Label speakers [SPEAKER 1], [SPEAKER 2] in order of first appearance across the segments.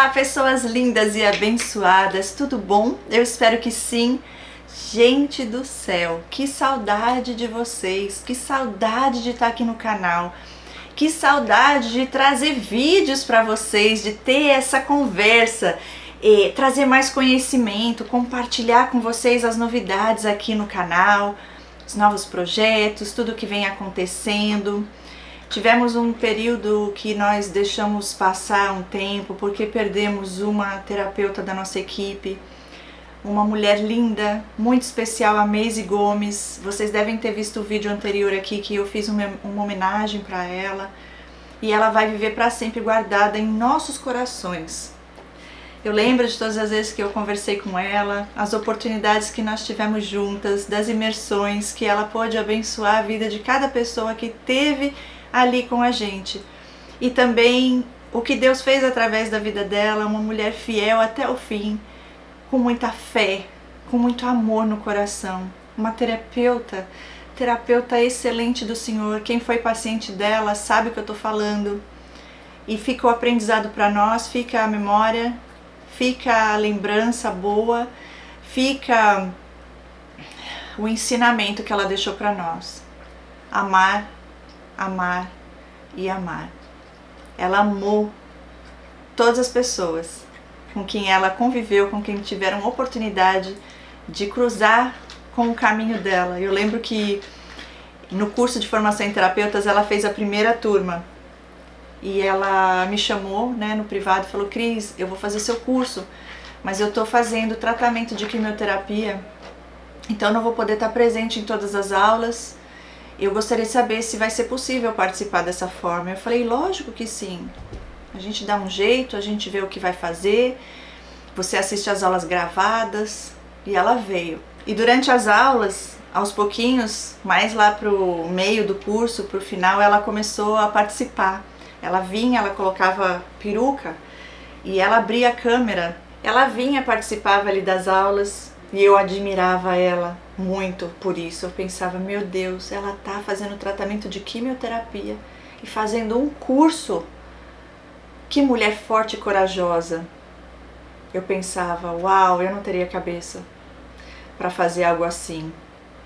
[SPEAKER 1] Olá, pessoas lindas e abençoadas, tudo bom? Eu espero que sim. Gente do céu, que saudade de vocês, que saudade de estar aqui no canal, que saudade de trazer vídeos para vocês, de ter essa conversa, trazer mais conhecimento, compartilhar com vocês as novidades aqui no canal, os novos projetos, tudo que vem acontecendo. Tivemos um período que nós deixamos passar um tempo porque perdemos uma terapeuta da nossa equipe, uma mulher linda, muito especial, a Maisie Gomes. Vocês devem ter visto o vídeo anterior aqui que eu fiz uma homenagem para ela, e ela vai viver para sempre guardada em nossos corações. Eu lembro de todas as vezes que eu conversei com ela, as oportunidades que nós tivemos juntas, das imersões que ela pôde abençoar a vida de cada pessoa que teve ali com a gente. E também o que Deus fez através da vida dela, uma mulher fiel até o fim, com muita fé, com muito amor no coração. Uma terapeuta excelente do Senhor. Quem foi paciente dela sabe o que eu estou falando. E fica o aprendizado para nós, fica a memória, fica a lembrança boa, fica o ensinamento que ela deixou para nós. Amar, amar e amar. Ela amou todas as pessoas com quem ela conviveu, com quem tiveram oportunidade de cruzar com o caminho dela. Eu lembro que no curso de formação em terapeutas ela fez a primeira turma e ela me chamou, no privado, e falou: Cris, eu vou fazer seu curso, mas eu estou fazendo tratamento de quimioterapia, então não vou poder estar presente em todas as aulas. Eu gostaria de saber se vai ser possível participar dessa forma. Eu falei: lógico que sim. A gente dá um jeito, a gente vê o que vai fazer. Você assiste as aulas gravadas. E ela veio. E durante as aulas, aos pouquinhos, mais lá pro meio do curso, pro final, ela começou a participar. Ela vinha, ela colocava peruca e ela abria a câmera. Ela vinha, participava ali das aulas. E eu admirava ela muito por isso. Eu pensava: meu Deus, ela tá fazendo tratamento de quimioterapia e fazendo um curso. Que mulher forte e corajosa. Eu pensava: uau, eu não teria cabeça para fazer algo assim.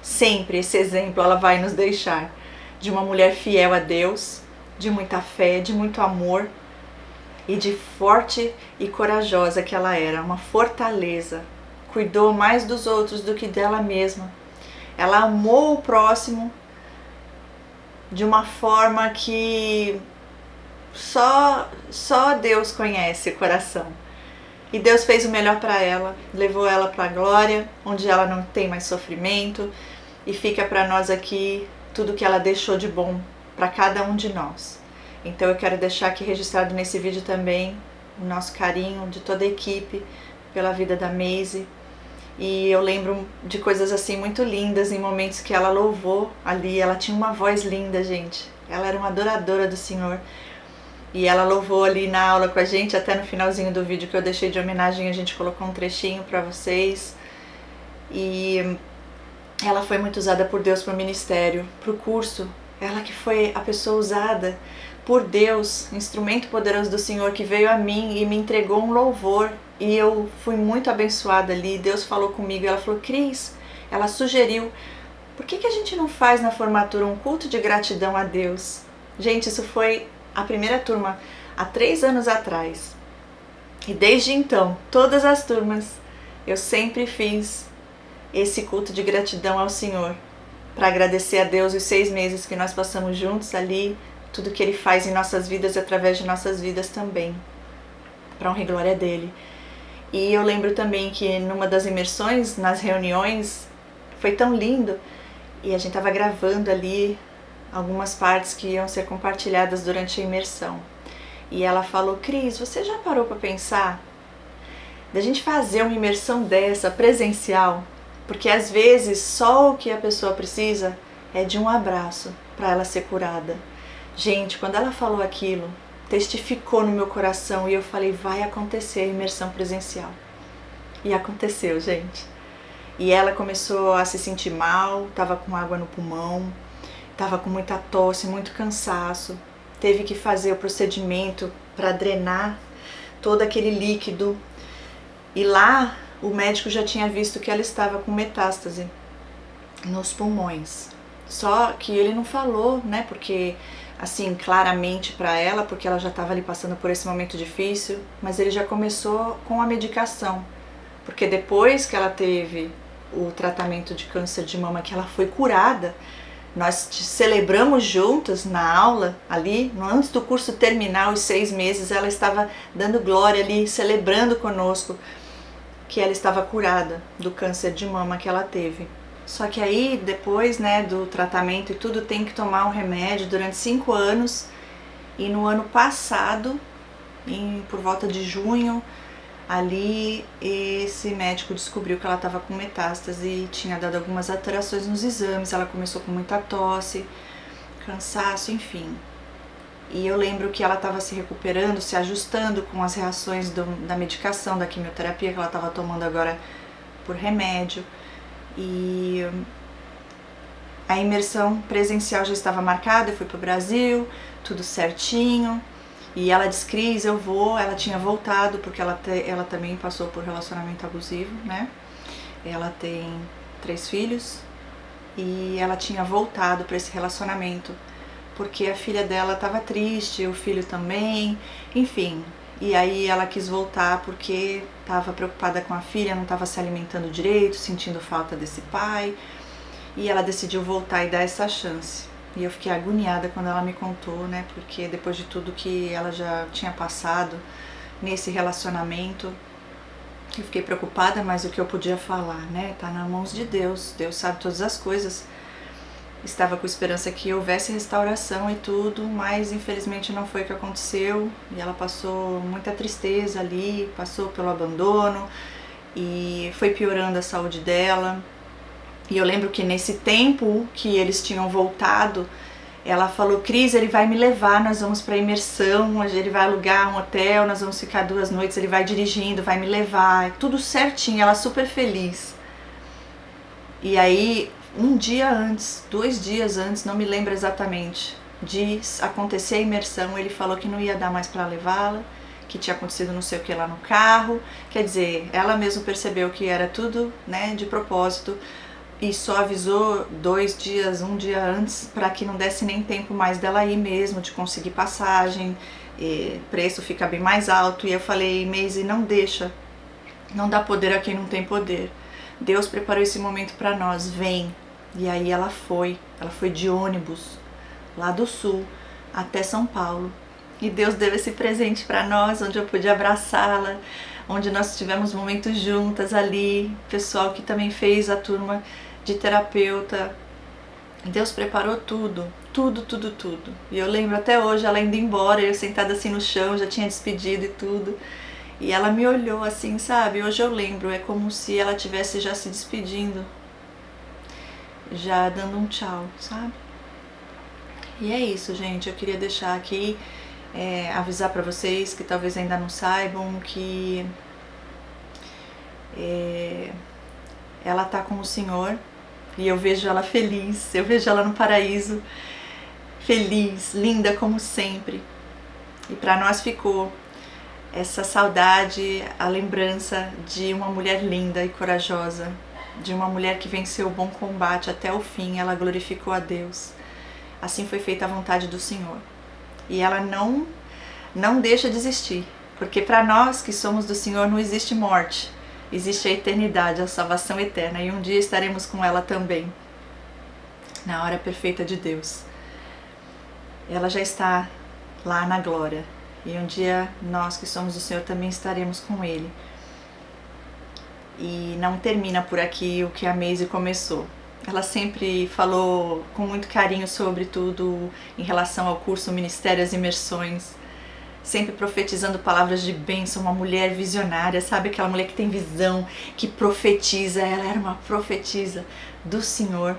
[SPEAKER 1] Sempre esse exemplo ela vai nos deixar, de uma mulher fiel a Deus, de muita fé, de muito amor e de forte e corajosa que ela era, uma fortaleza. Cuidou mais dos outros do que dela mesma. Ela amou o próximo de uma forma que só Deus conhece o coração. E Deus fez o melhor para ela, levou ela para a glória, onde ela não tem mais sofrimento, e fica para nós aqui tudo que ela deixou de bom para cada um de nós. Então eu quero deixar aqui registrado nesse vídeo também o nosso carinho de toda a equipe pela vida da Maisie. E eu lembro de coisas assim muito lindas em momentos que ela louvou ali. Ela tinha uma voz linda, gente. Ela era uma adoradora do Senhor. E ela louvou ali na aula com a gente, até no finalzinho do vídeo que eu deixei de homenagem, a gente colocou um trechinho para vocês. E ela foi muito usada por Deus para o ministério, para o curso. Ela que foi a pessoa usada por Deus, instrumento poderoso do Senhor, que veio a mim e me entregou um louvor. E eu fui muito abençoada ali. Deus falou comigo, ela falou: Cris, ela sugeriu, por que a gente não faz na formatura um culto de gratidão a Deus? Gente, isso foi a primeira turma há 3 anos atrás. E desde então, todas as turmas, eu sempre fiz esse culto de gratidão ao Senhor, para agradecer a Deus os 6 meses que nós passamos juntos ali, tudo que Ele faz em nossas vidas e através de nossas vidas também, para honra e glória dEle. E eu lembro também que numa das imersões, nas reuniões, foi tão lindo, e a gente estava gravando ali algumas partes que iam ser compartilhadas durante a imersão. E ela falou: Cris, você já parou para pensar da gente fazer uma imersão dessa, presencial? Porque às vezes só o que a pessoa precisa é de um abraço para ela ser curada. Gente, quando ela falou aquilo, testificou no meu coração e eu falei: vai acontecer a imersão presencial. E aconteceu, gente. E ela começou a se sentir mal, estava com água no pulmão, estava com muita tosse, muito cansaço. Teve que fazer o procedimento para drenar todo aquele líquido. E lá o médico já tinha visto que ela estava com metástase nos pulmões. Só que ele não falou, né, porque assim, claramente para ela, porque ela já estava ali passando por esse momento difícil, mas ele já começou com a medicação. Porque depois que ela teve o tratamento de câncer de mama, que ela foi curada, nós celebramos juntas na aula ali, antes do curso terminar, os 6 meses, ela estava dando glória ali, celebrando conosco que ela estava curada do câncer de mama que ela teve. Só que aí, depois, né, do tratamento e tudo, tem que tomar um remédio durante 5 anos. E no ano passado, por volta de junho, ali esse médico descobriu que ela estava com metástase e tinha dado algumas alterações nos exames. Ela começou com muita tosse, cansaço, enfim. E eu lembro que ela estava se recuperando, se ajustando com as reações da medicação, da quimioterapia que ela estava tomando agora por remédio. E a imersão presencial já estava marcada, eu fui para o Brasil, tudo certinho. E ela disse, Cris, eu vou. Ela tinha voltado, porque ela também passou por relacionamento abusivo, né? Ela tem 3 filhos e ela tinha voltado para esse relacionamento, porque a filha dela estava triste, o filho também, enfim. E aí ela quis voltar porque estava preocupada com a filha, não estava se alimentando direito, sentindo falta desse pai. E ela decidiu voltar e dar essa chance. E eu fiquei agoniada quando ela me contou, né? Porque depois de tudo que ela já tinha passado nesse relacionamento, eu fiquei preocupada, mas o que eu podia falar, né? Tá nas mãos de Deus, Deus sabe todas as coisas. Estava com esperança que houvesse restauração e tudo, mas infelizmente não foi o que aconteceu. E ela passou muita tristeza ali, passou pelo abandono e foi piorando a saúde dela. E eu lembro que nesse tempo que eles tinham voltado, ela falou, Cris, ele vai me levar, nós vamos para imersão, ele vai alugar um hotel, nós vamos ficar 2 noites, ele vai dirigindo, vai me levar, tudo certinho, ela super feliz. E aí, um dia antes, 2 dias antes, não me lembro exatamente, de acontecer a imersão, ele falou que não ia dar mais para levá-la, que tinha acontecido não sei o que lá no carro. Quer dizer, ela mesma percebeu que era tudo, né, de propósito, e só avisou 2 dias, 1 dia antes, para que não desse nem tempo mais dela ir mesmo, de conseguir passagem, preço fica bem mais alto. E eu falei, Maisie, não deixa, não dá poder a quem não tem poder. Deus preparou esse momento para nós, vem. E aí ela foi de ônibus, lá do sul, até São Paulo. E Deus deu esse presente para nós, onde eu pude abraçá-la, onde nós tivemos momentos juntas ali, pessoal que também fez a turma de terapeuta. Deus preparou tudo, tudo, tudo, tudo. E eu lembro até hoje ela indo embora, eu sentada assim no chão, já tinha despedido e tudo. E ela me olhou assim, sabe? Hoje eu lembro, é como se ela tivesse já se despedindo, já dando um tchau, sabe? E é isso, gente. Eu queria deixar aqui, avisar pra vocês que talvez ainda não saibam que ela tá com o Senhor e eu vejo ela feliz, eu vejo ela no paraíso, feliz, linda como sempre. E pra nós ficou essa saudade, a lembrança de uma mulher linda e corajosa, de uma mulher que venceu o bom combate até o fim. Ela glorificou a Deus. Assim foi feita a vontade do Senhor. E ela não deixa de existir, porque para nós que somos do Senhor não existe morte, existe a eternidade, a salvação eterna, e um dia estaremos com ela também, na hora perfeita de Deus. Ela já está lá na glória, e um dia nós que somos do Senhor também estaremos com Ele. E não termina por aqui o que a Maisie começou. Ela sempre falou com muito carinho sobre tudo em relação ao curso Ministérios e Imersões, sempre profetizando palavras de bênção, uma mulher visionária, sabe? Aquela mulher que tem visão, que profetiza. Ela era uma profetisa do Senhor.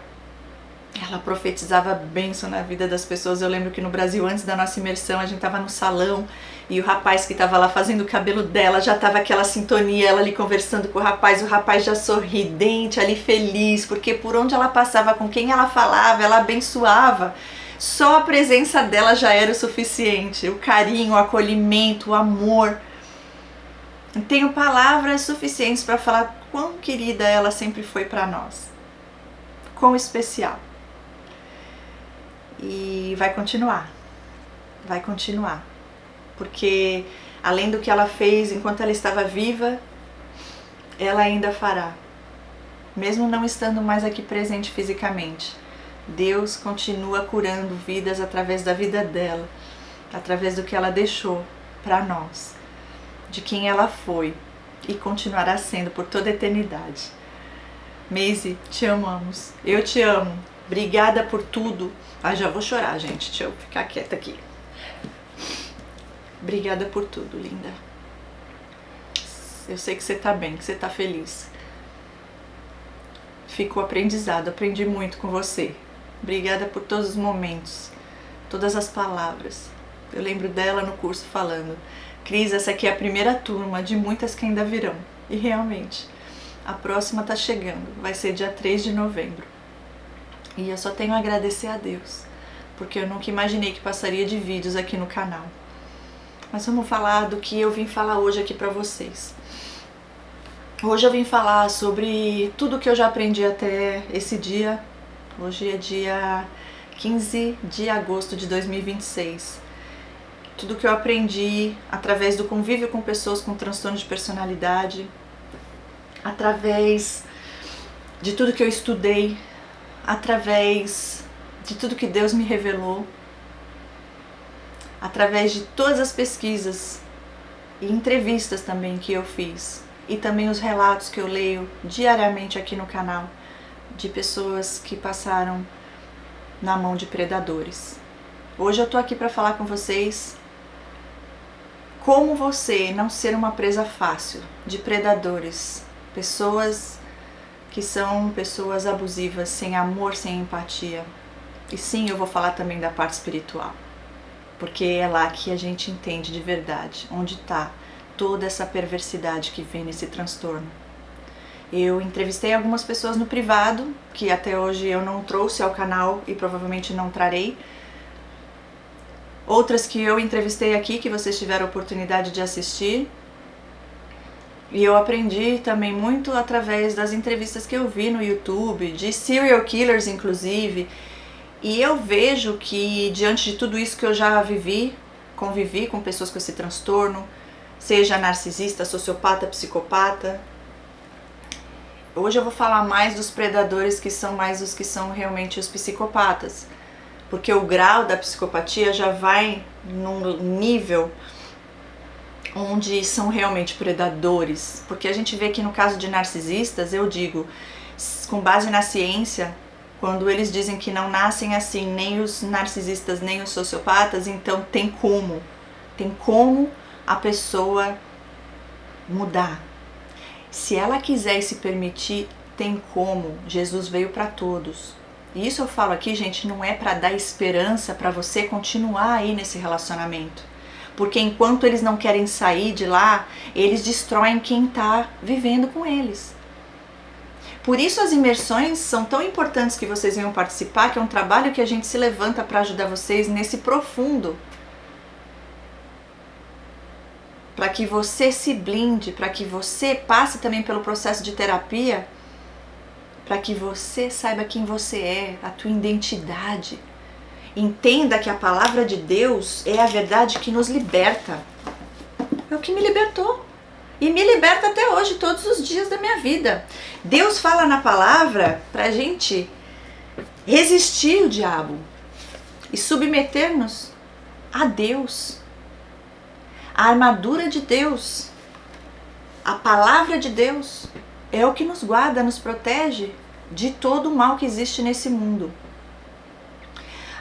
[SPEAKER 1] Ela profetizava bênção na vida das pessoas. Eu lembro que no Brasil, antes da nossa imersão, a gente estava no salão e o rapaz que estava lá fazendo o cabelo dela, já estava aquela sintonia, ela ali conversando com o rapaz já sorridente, ali feliz, porque por onde ela passava, com quem ela falava, ela abençoava. Só a presença dela já era o suficiente, o carinho, o acolhimento, o amor. tenho palavras suficientes para falar quão querida ela sempre foi para nós, quão especial. E vai continuar, porque além do que ela fez enquanto ela estava viva, ela ainda fará, mesmo não estando mais aqui presente fisicamente. Deus continua curando vidas através da vida dela, através do que ela deixou para nós, de quem ela foi e continuará sendo por toda a eternidade. Maisie, te amamos, eu te amo, obrigada por tudo. Já vou chorar, gente, deixa eu ficar quieta aqui. Obrigada por tudo, linda. Eu sei que você tá bem, que você tá feliz. Ficou aprendizado, aprendi muito com você. Obrigada por todos os momentos, todas as palavras. Eu lembro dela no curso falando: Cris, essa aqui é a primeira turma de muitas que ainda virão. E realmente, a próxima tá chegando, vai ser dia 3 de novembro. E eu só tenho a agradecer a Deus, porque eu nunca imaginei que passaria de vídeos aqui no canal. Mas vamos falar do que eu vim falar hoje aqui pra vocês. Hoje eu vim falar sobre tudo que eu já aprendi até esse dia. Hoje é dia 15 de agosto de 2026. Tudo que eu aprendi através do convívio com pessoas com transtorno de personalidade, através de tudo que eu estudei, através de tudo que Deus me revelou, através de todas as pesquisas e entrevistas também que eu fiz, e também os relatos que eu leio diariamente aqui no canal de pessoas que passaram na mão de predadores. Hoje eu tô aqui para falar com vocês como você não ser uma presa fácil de predadores, pessoas que são pessoas abusivas, sem amor, sem empatia. E sim, eu vou falar também da parte espiritual, porque é lá que a gente entende de verdade onde está toda essa perversidade que vem nesse transtorno. Eu entrevistei algumas pessoas no privado, que até hoje eu não trouxe ao canal e provavelmente não trarei. Outras que eu entrevistei aqui, que vocês tiveram a oportunidade de assistir. E eu aprendi também muito através das entrevistas que eu vi no YouTube, de serial killers inclusive. E eu vejo que diante de tudo isso que eu já vivi, convivi com pessoas com esse transtorno, seja narcisista, sociopata, psicopata. Hoje eu vou falar mais dos predadores, que são mais os que são realmente os psicopatas, porque o grau da psicopatia já vai num nível onde são realmente predadores, porque a gente vê que no caso de narcisistas, eu digo, com base na ciência, quando eles dizem que não nascem assim, nem os narcisistas, nem os sociopatas, então tem como a pessoa mudar. Se ela quiser e se permitir, tem como. Jesus veio para todos. E isso eu falo aqui, gente, não é para dar esperança para você continuar aí nesse relacionamento. Porque enquanto eles não querem sair de lá, eles destroem quem está vivendo com eles. Por isso as imersões são tão importantes que vocês venham participar, que é um trabalho que a gente se levanta para ajudar vocês nesse profundo. Para que você se blinde, para que você passe também pelo processo de terapia, para que você saiba quem você é, a tua identidade. Entenda que a palavra de Deus é a verdade que nos liberta. É o que me libertou. E me liberta até hoje, todos os dias da minha vida. Deus fala na palavra pra gente resistir o diabo e submeter-nos a Deus. A armadura de Deus, a palavra de Deus, é o que nos guarda, nos protege de todo o mal que existe nesse mundo.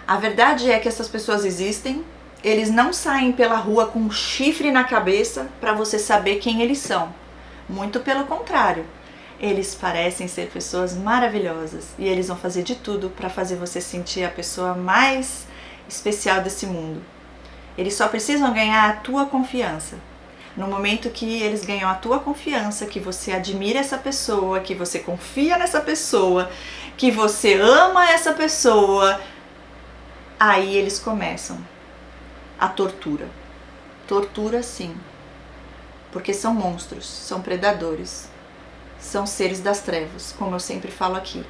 [SPEAKER 1] A verdade é que essas pessoas existem, eles não saem pela rua com um chifre na cabeça para você saber quem eles são. Muito pelo contrário, eles parecem ser pessoas maravilhosas e eles vão fazer de tudo para fazer você sentir a pessoa mais especial desse mundo. Eles só precisam ganhar a tua confiança. No momento que eles ganham a tua confiança, que você admira essa pessoa, que você confia nessa pessoa, que você ama essa pessoa, aí eles começam a tortura. Tortura sim. Porque são monstros, são predadores, são seres das trevas, como eu sempre falo aqui.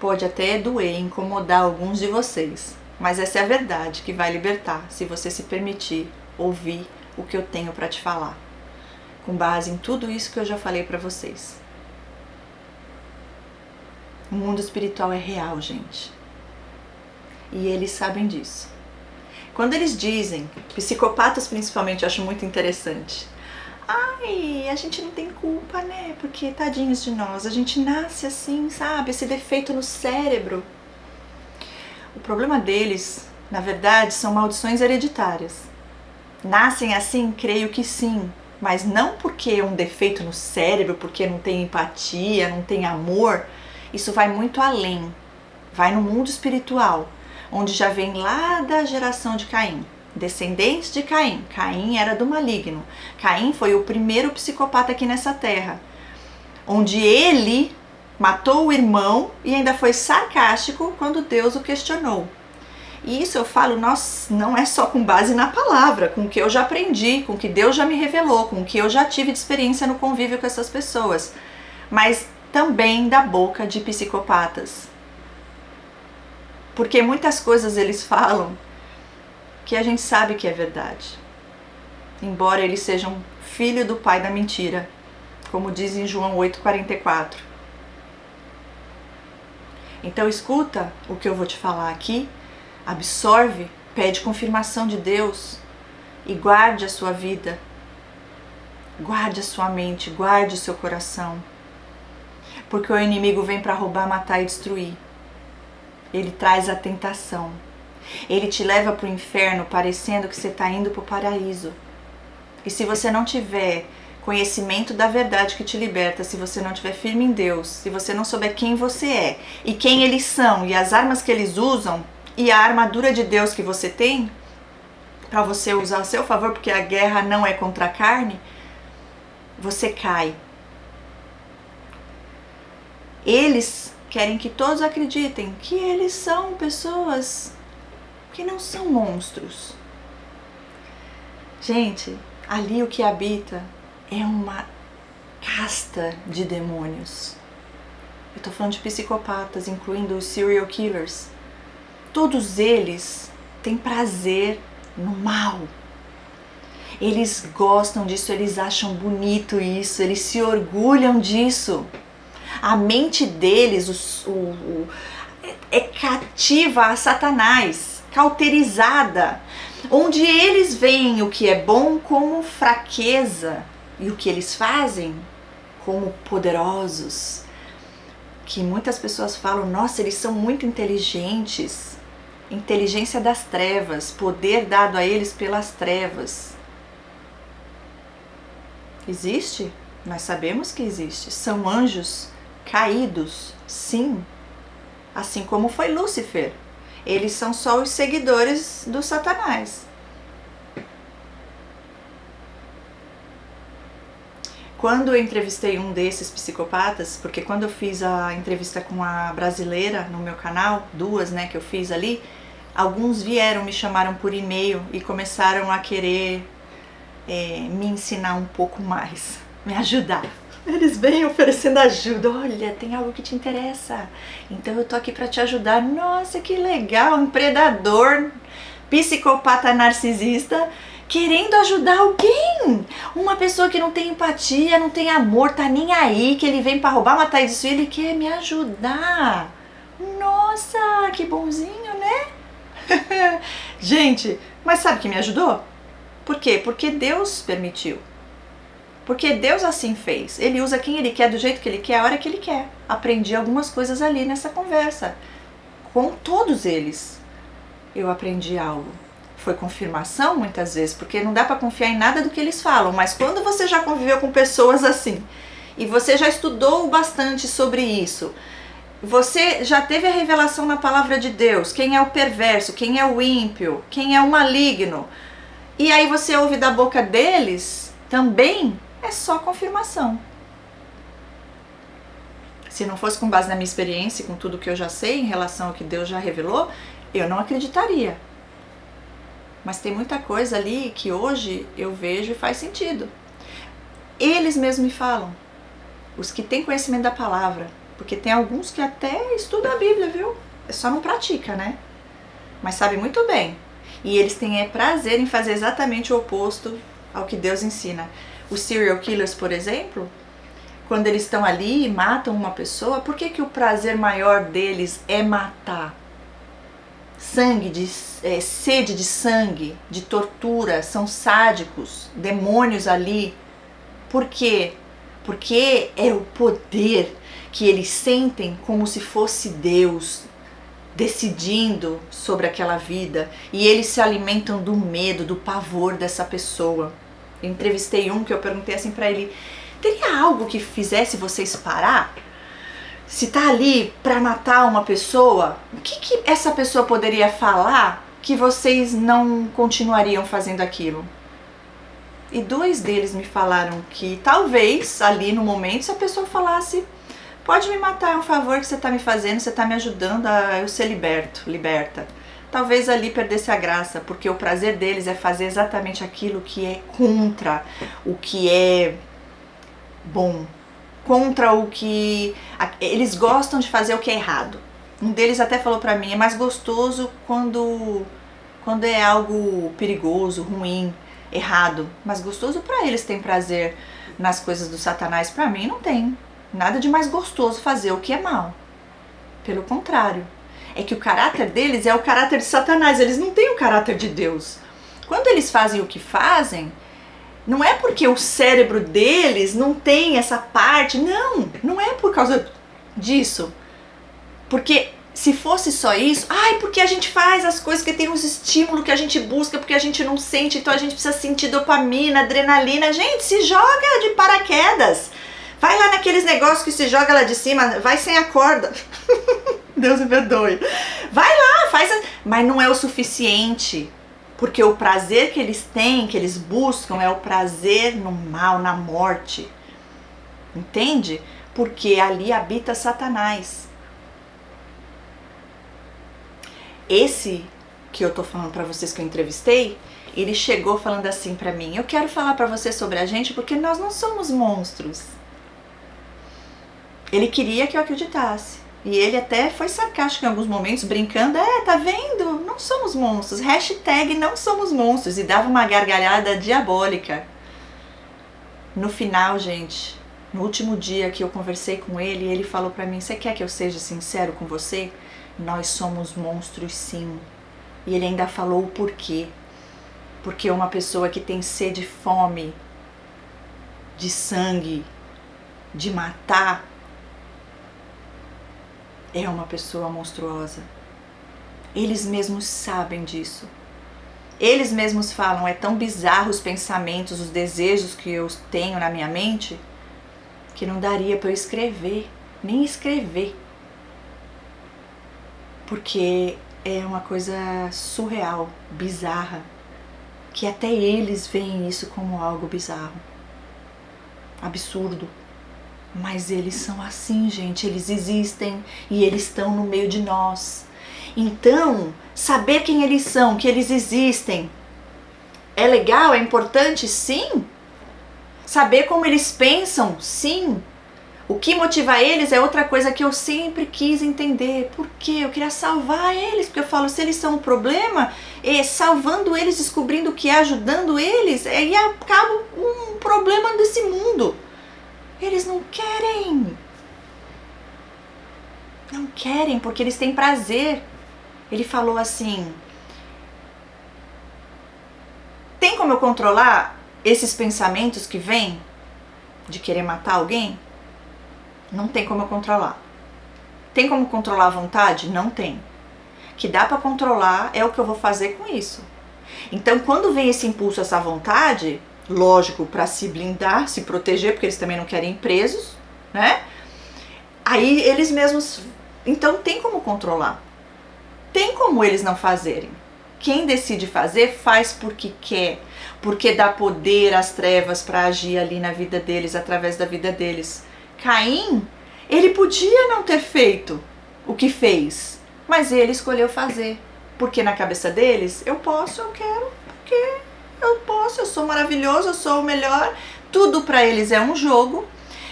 [SPEAKER 1] Pode até doer, incomodar alguns de vocês, mas essa é a verdade que vai libertar se você se permitir ouvir o que eu tenho para te falar, com base em tudo isso que eu já falei para vocês. O mundo espiritual é real, gente. E eles sabem disso. Quando eles dizem, psicopatas principalmente, eu acho muito interessante. Ai, a gente não tem culpa, né? Porque tadinhos de nós, a gente nasce assim, sabe? Esse defeito no cérebro. O problema deles, na verdade, são maldições hereditárias. Nascem assim? Creio que sim. Mas não porque é um defeito no cérebro, porque não tem empatia, não tem amor. Isso vai muito além. Vai no mundo espiritual, onde já vem lá da geração de Caim. Descendentes de Caim. Caim era do maligno. Caim foi o primeiro psicopata aqui nessa terra, onde ele matou o irmão e ainda foi sarcástico quando Deus o questionou. E isso eu falo, não é só com base na palavra, com o que eu já aprendi, com o que Deus já me revelou, com o que eu já tive de experiência no convívio com essas pessoas, mas também da boca de psicopatas. Porque muitas coisas eles falam que a gente sabe que é verdade, embora eles sejam filho do pai da mentira, como diz em João 8,44. Então escuta o que eu vou te falar aqui, absorve, pede confirmação de Deus e guarde a sua vida, guarde a sua mente, guarde o seu coração, porque o inimigo vem para roubar, matar e destruir. Ele traz a tentação. Ele te leva para o inferno parecendo que você está indo para o paraíso. E se você não tiver conhecimento da verdade que te liberta, se você não estiver firme em Deus, se você não souber quem você é e quem eles são e as armas que eles usam e a armadura de Deus que você tem para você usar a seu favor, porque a guerra não é contra a carne, você cai. Eles querem que todos acreditem que eles são pessoas que não são monstros. Gente, ali o que habita é uma casta de demônios. Eu tô falando de psicopatas, incluindo os serial killers. Todos eles têm prazer no mal. Eles gostam disso, eles acham bonito isso, eles se orgulham disso. A mente deles é cativa a Satanás, cauterizada, onde eles veem o que é bom como fraqueza e o que eles fazem como poderosos. Que muitas pessoas falam, nossa, eles são muito inteligentes. Inteligência das trevas, poder dado a eles pelas trevas. Existe? Nós sabemos que existe. São anjos caídos, sim. Assim como foi Lúcifer. Eles são só os seguidores do Satanás. Quando eu entrevistei um desses psicopatas, porque quando eu fiz a entrevista com a brasileira no meu canal, duas, né, que eu fiz ali, alguns vieram, me chamaram por e-mail e começaram a querer me ensinar um pouco mais, me ajudar. Eles vêm oferecendo ajuda. Olha, tem algo que te interessa, então eu tô aqui para te ajudar. Nossa, que legal, um predador, psicopata narcisista querendo ajudar alguém. Uma pessoa que não tem empatia, não tem amor, tá nem aí, que ele vem para roubar, matar e destruir, ele quer me ajudar. Nossa, que bonzinho, né? Gente, mas sabe que me ajudou? Por quê? Porque Deus permitiu. Porque Deus assim fez. Ele usa quem Ele quer, do jeito que Ele quer, a hora que Ele quer. Aprendi algumas coisas ali nessa conversa. Com todos eles, eu aprendi algo. Foi confirmação muitas vezes, porque não dá para confiar em nada do que eles falam. Mas quando você já conviveu com pessoas assim, e você já estudou bastante sobre isso, você já teve a revelação na palavra de Deus, quem é o perverso, quem é o ímpio, quem é o maligno, e aí você ouve da boca deles, também é só confirmação. Se não fosse com base na minha experiência e com tudo que eu já sei em relação ao que Deus já revelou, eu não acreditaria. Mas tem muita coisa ali que hoje eu vejo e faz sentido. Eles mesmos me falam, os que têm conhecimento da palavra, porque tem alguns que até estudam a Bíblia, viu? Só não pratica, né? Mas sabe muito bem. E eles têm prazer em fazer exatamente o oposto ao que Deus ensina. Os serial killers, por exemplo, quando eles estão ali e matam uma pessoa, por que o prazer maior deles é matar? Sede de sangue, de tortura, são sádicos, demônios ali. Por quê? Porque é o poder que eles sentem como se fosse Deus decidindo sobre aquela vida, e eles se alimentam do medo, do pavor dessa pessoa. Eu entrevistei um que eu perguntei assim pra ele, teria algo que fizesse vocês parar? Se tá ali pra matar uma pessoa, o que essa pessoa poderia falar que vocês não continuariam fazendo aquilo? E 2 deles me falaram que talvez ali no momento, se a pessoa falasse, pode me matar, é um favor que você tá me fazendo, você tá me ajudando a eu ser liberta. Talvez ali perdesse a graça, porque o prazer deles é fazer exatamente aquilo que é contra o que é bom, contra o que... Eles gostam de fazer o que é errado. Um deles até falou pra mim, é mais gostoso quando é algo perigoso, ruim, errado. Mas gostoso pra eles, tem prazer nas coisas do Satanás. Pra mim não tem nada de mais gostoso fazer o que é mal. Pelo contrário. É que o caráter deles é o caráter de Satanás. Eles não têm o caráter de Deus. Quando eles fazem o que fazem, não é porque o cérebro deles não tem essa parte. Não, não é por causa disso. Porque se fosse só isso, porque a gente faz as coisas que tem uns estímulos que a gente busca, porque a gente não sente, então a gente precisa sentir dopamina, adrenalina. Gente, se joga de paraquedas. Vai lá naqueles negócios que se joga lá de cima, vai sem a corda. Deus me perdoe. Vai lá, mas não é o suficiente. Porque o prazer que eles têm, que eles buscam, é o prazer no mal, na morte. Entende? Porque ali habita Satanás. Esse que eu tô falando pra vocês que eu entrevistei, ele chegou falando assim pra mim, eu quero falar pra você sobre a gente porque nós não somos monstros. Ele queria que eu acreditasse. E ele até foi sarcástico em alguns momentos, brincando, tá vendo? Não somos monstros. Hashtag não somos monstros. E dava uma gargalhada diabólica. No final, gente, no último dia que eu conversei com ele, ele falou pra mim, você quer que eu seja sincero com você? Nós somos monstros sim. E ele ainda falou o porquê. Porque uma pessoa que tem sede e fome de sangue, de matar, é uma pessoa monstruosa. Eles mesmos sabem disso. Eles mesmos falam, é tão bizarro os pensamentos, os desejos que eu tenho na minha mente, que não daria para eu escrever, nem escrever. Porque é uma coisa surreal, bizarra, que até eles veem isso como algo bizarro, absurdo. Mas eles são assim, gente, eles existem e eles estão no meio de nós. Então, saber quem eles são, que eles existem, é legal, é importante? Sim. Saber como eles pensam? Sim. O que motiva eles é outra coisa que eu sempre quis entender. Por quê? Eu queria salvar eles, porque eu falo, se eles são um problema, salvando eles, descobrindo o que é, ajudando eles, aí acaba um problema desse mundo. Eles não querem. Não querem, porque eles têm prazer. Ele falou assim, tem como eu controlar esses pensamentos que vêm de querer matar alguém? Não tem como eu controlar. Tem como controlar a vontade? Não tem. Que dá pra controlar é o que eu vou fazer com isso. Então, quando vem esse impulso, essa vontade, lógico, pra se blindar, se proteger, porque eles também não querem ir presos, né? Aí eles mesmos... Então, tem como controlar. Tem como eles não fazerem. Quem decide fazer, faz porque quer. Porque dá poder às trevas pra agir ali na vida deles, através da vida deles. Caim, ele podia não ter feito o que fez, mas ele escolheu fazer. Porque na cabeça deles, eu posso, eu quero, porque eu posso, eu sou maravilhoso, eu sou o melhor. Tudo para eles é um jogo.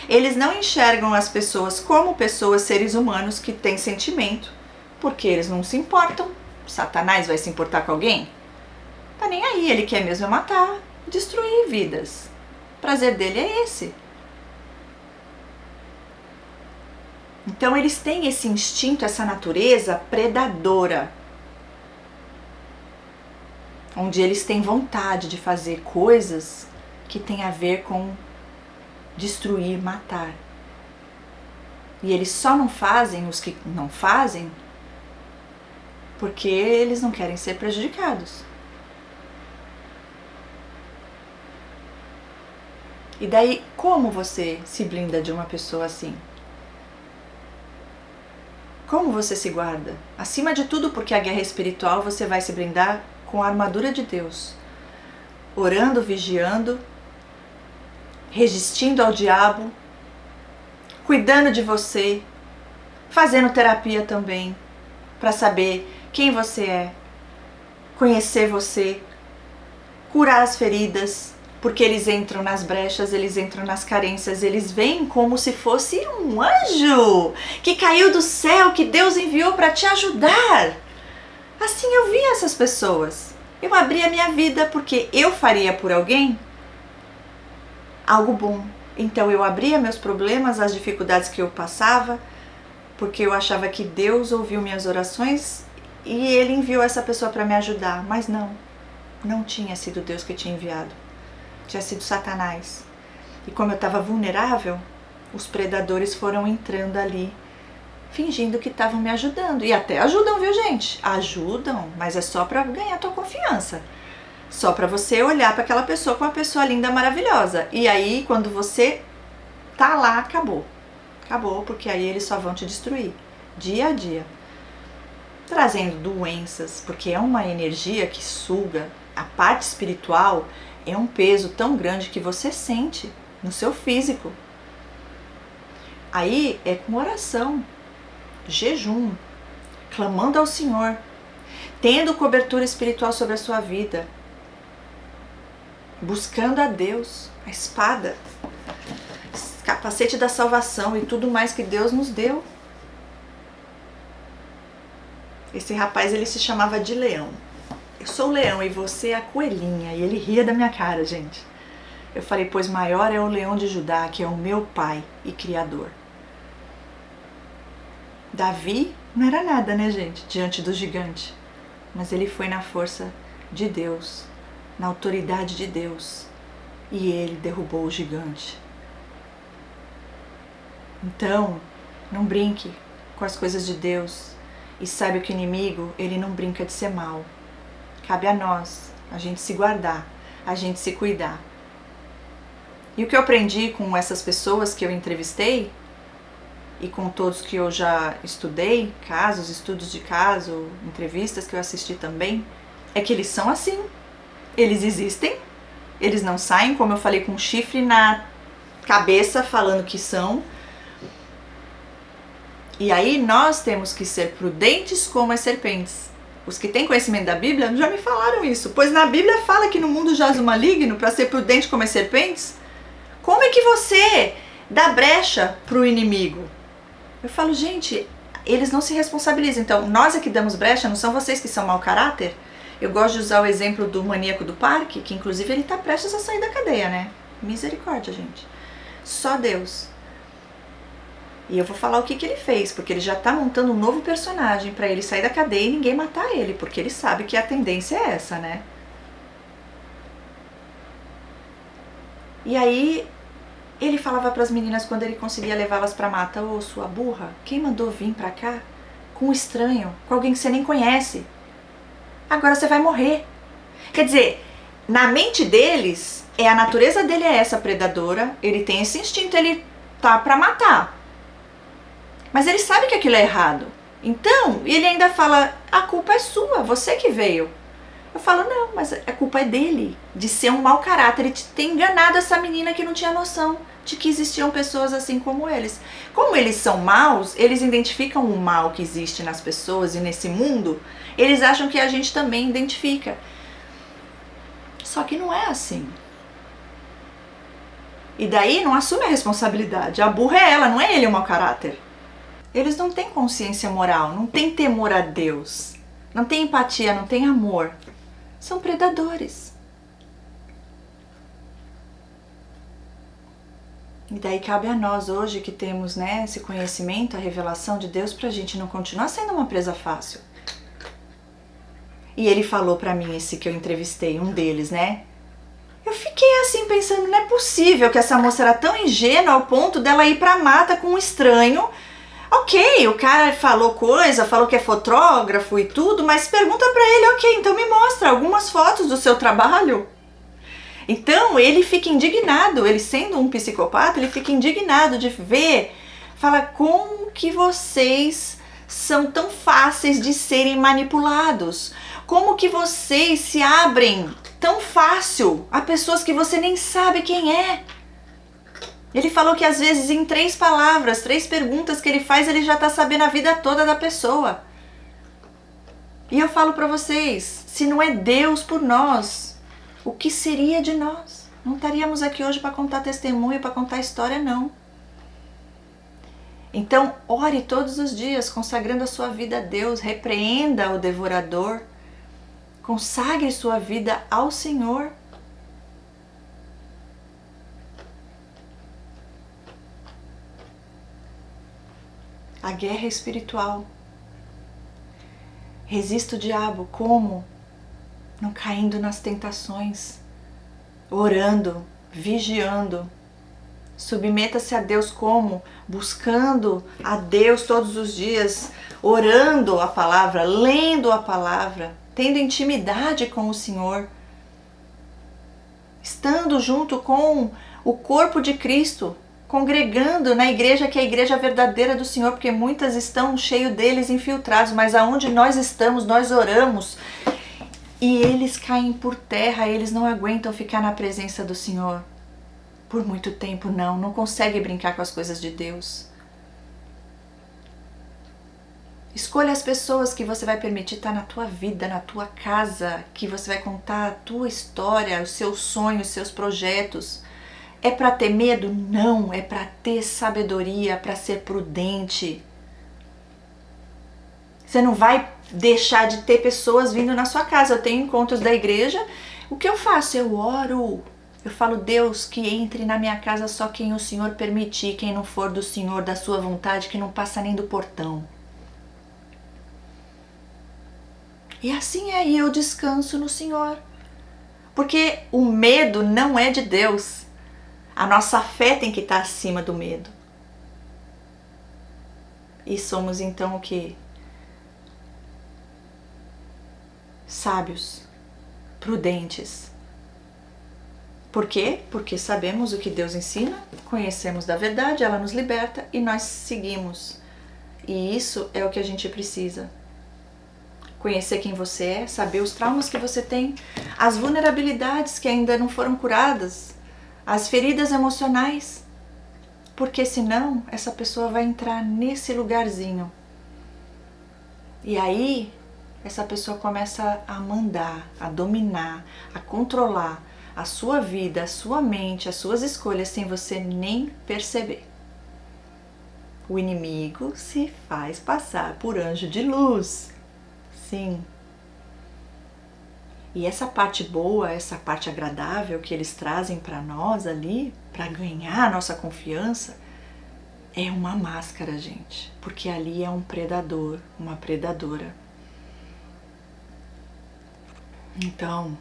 [SPEAKER 1] Eles não enxergam as pessoas como pessoas, seres humanos que têm sentimento, porque eles não se importam. Satanás vai se importar com alguém? Tá nem aí, ele quer mesmo matar, destruir vidas. O prazer dele é esse. Então eles têm esse instinto, essa natureza predadora, onde eles têm vontade de fazer coisas que têm a ver com destruir, matar. E eles só não fazem, os que não fazem, porque eles não querem ser prejudicados. E daí, como você se blinda de uma pessoa assim? Como você se guarda? Acima de tudo, porque a guerra espiritual você vai se blindar com a armadura de Deus. Orando, vigiando, resistindo ao diabo, cuidando de você, fazendo terapia também, para saber quem você é, conhecer você, curar as feridas, porque eles entram nas brechas, eles entram nas carências, eles vêm como se fosse um anjo que caiu do céu, que Deus enviou para te ajudar. Assim eu vi essas pessoas. Eu abri a minha vida porque eu faria por alguém algo bom. Então eu abria meus problemas, as dificuldades que eu passava, porque eu achava que Deus ouviu minhas orações e Ele enviou essa pessoa para me ajudar. Mas não tinha sido Deus que tinha enviado. Tinha sido Satanás. E como eu estava vulnerável, os predadores foram entrando ali, fingindo que estavam me ajudando. E até ajudam, viu, gente? Ajudam, mas é só para ganhar tua confiança. Só para você olhar para aquela pessoa como uma pessoa linda, maravilhosa. E aí, quando você tá lá, acabou. Acabou, porque aí eles só vão te destruir, dia a dia. Trazendo doenças, porque é uma energia que suga. A parte espiritual é um peso tão grande que você sente no seu físico. Aí é com oração, jejum, clamando ao Senhor, tendo cobertura espiritual sobre a sua vida, buscando a Deus, a espada, capacete da salvação e tudo mais que Deus nos deu. Esse rapaz, ele se chamava de Leão. Eu sou o leão e você é a coelhinha. E ele ria da minha cara, gente. Eu falei, pois maior é o leão de Judá, que é o meu pai e criador. Davi não era nada, né, gente, diante do gigante. Mas ele foi na força de Deus, na autoridade de Deus. E ele derrubou o gigante. Então, não brinque com as coisas de Deus. E saiba que o inimigo, ele não brinca de ser mal. Cabe a nós, a gente se guardar, a gente se cuidar. E o que eu aprendi com essas pessoas que eu entrevistei, e com todos que eu já estudei, casos, estudos de caso, entrevistas que eu assisti também, é que eles são assim. Eles existem, eles não saem, como eu falei, com um chifre na cabeça falando que são. E aí nós temos que ser prudentes como as serpentes. Os que têm conhecimento da Bíblia já me falaram isso. Pois na Bíblia fala que no mundo jaz o maligno para ser prudente como as serpentes. Como é que você dá brecha para o inimigo? Eu falo, gente, eles não se responsabilizam. Então, nós é que damos brecha, não são vocês que são mau caráter? Eu gosto de usar o exemplo do maníaco do parque, que inclusive ele está prestes a sair da cadeia, né? Misericórdia, gente. Só Deus. E eu vou falar o que ele fez, porque ele já está montando um novo personagem para ele sair da cadeia e ninguém matar ele, porque ele sabe que a tendência é essa, né? E aí ele falava para as meninas quando ele conseguia levá-las para mata: ô, sua burra, quem mandou vir para cá com um estranho, com alguém que você nem conhece? Agora você vai morrer. Quer dizer, na mente deles, a natureza dele é essa predadora, ele tem esse instinto, ele tá para matar. Mas ele sabe que aquilo é errado. Então, ele ainda fala, a culpa é sua, você que veio. Eu falo, não, mas a culpa é dele, de ser um mau caráter, de ter enganado essa menina que não tinha noção. de que existiam pessoas assim como eles. Como eles são maus, eles identificam o mal que existe nas pessoas e nesse mundo, eles acham que a gente também identifica. Só que não é assim. E daí não assume a responsabilidade. A burra é ela, não é ele o mau caráter. Eles não têm consciência moral, não têm temor a Deus, não têm empatia, não têm amor. São predadores. E daí cabe a nós hoje que temos, né, esse conhecimento, a revelação de Deus, pra gente não continuar sendo uma presa fácil. E ele falou pra mim, esse que eu entrevistei, um deles, né? Eu fiquei assim pensando, não é possível que essa moça era tão ingênua ao ponto dela ir pra mata com um estranho. Ok, o cara falou coisa, falou que é fotógrafo e tudo, mas pergunta pra ele, ok, então me mostra algumas fotos do seu trabalho. Então ele fica indignado, ele sendo um psicopata, ele fica indignado de ver, fala, como que vocês são tão fáceis de serem manipulados? Como que vocês se abrem tão fácil a pessoas que você nem sabe quem é? Ele falou que às vezes em 3 palavras, 3 perguntas que ele faz, ele já tá sabendo a vida toda da pessoa. E eu falo pra vocês, se não é Deus por nós, o que seria de nós? Não estaríamos aqui hoje para contar testemunho, para contar história, não. Então, ore todos os dias, consagrando a sua vida a Deus, repreenda o devorador, consagre sua vida ao Senhor. A guerra espiritual. Resista o diabo como? Não caindo nas tentações, orando, vigiando. Submeta-se a Deus como? Buscando a Deus todos os dias, orando a palavra, lendo a palavra, tendo intimidade com o Senhor, estando junto com o corpo de Cristo, congregando na igreja que é a igreja verdadeira do Senhor, porque muitas estão cheios deles infiltrados, mas aonde nós estamos, nós oramos e eles caem por terra, eles não aguentam ficar na presença do Senhor por muito tempo, não conseguem brincar com as coisas de Deus. Escolha as pessoas que você vai permitir estar na tua vida, na tua casa, que você vai contar a tua história, os seus sonhos, os seus projetos. É para ter medo? Não, é para ter sabedoria, para ser prudente. Você não vai deixar de ter pessoas vindo na sua casa. Eu tenho encontros da igreja, o que eu faço? Eu oro. Eu falo, Deus, que entre na minha casa só quem o Senhor permitir, quem não for do Senhor, da sua vontade, que não passa nem do portão. E assim aí eu descanso no Senhor. Porque o medo não é de Deus. A nossa fé tem que estar acima do medo. E somos então o quê? Sábios, prudentes. Por quê? Porque sabemos o que Deus ensina, conhecemos da verdade, ela nos liberta e nós seguimos. E isso é o que a gente precisa. Conhecer quem você é, saber os traumas que você tem, as vulnerabilidades que ainda não foram curadas, as feridas emocionais, porque senão essa pessoa vai entrar nesse lugarzinho. E aí essa pessoa começa a mandar, a dominar, a controlar a sua vida, a sua mente, as suas escolhas sem você nem perceber. O inimigo se faz passar por anjo de luz. Sim. E essa parte boa, essa parte agradável que eles trazem para nós ali, para ganhar a nossa confiança, é uma máscara, gente. Porque ali é um predador, uma predadora. Então,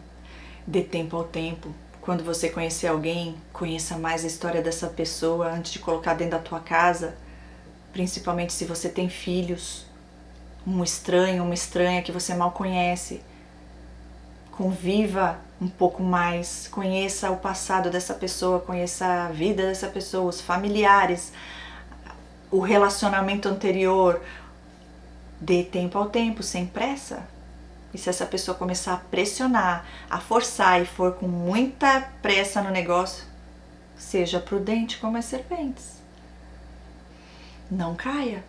[SPEAKER 1] dê tempo ao tempo. Quando você conhecer alguém, conheça mais a história dessa pessoa antes de colocar dentro da tua casa. Principalmente se você tem filhos. Um estranho, uma estranha que você mal conhece. Conviva um pouco mais, conheça o passado dessa pessoa, conheça a vida dessa pessoa, os familiares, o relacionamento anterior. Dê tempo ao tempo, sem pressa. E se essa pessoa começar a pressionar, a forçar e for com muita pressa no negócio, Seja prudente como as serpentes. Não caia.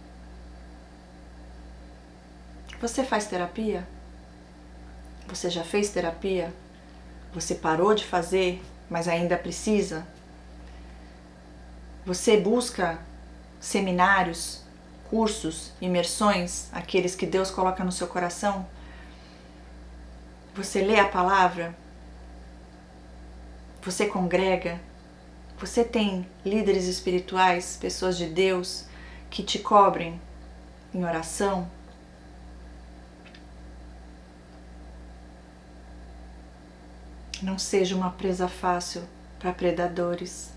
[SPEAKER 1] Você faz terapia? Você já fez terapia? Você parou de fazer, mas ainda precisa? Você busca seminários, cursos, imersões, aqueles que Deus coloca no seu coração? Você lê a palavra? Você congrega? Você tem líderes espirituais, pessoas de Deus, que te cobrem em oração? Não seja uma presa fácil para predadores.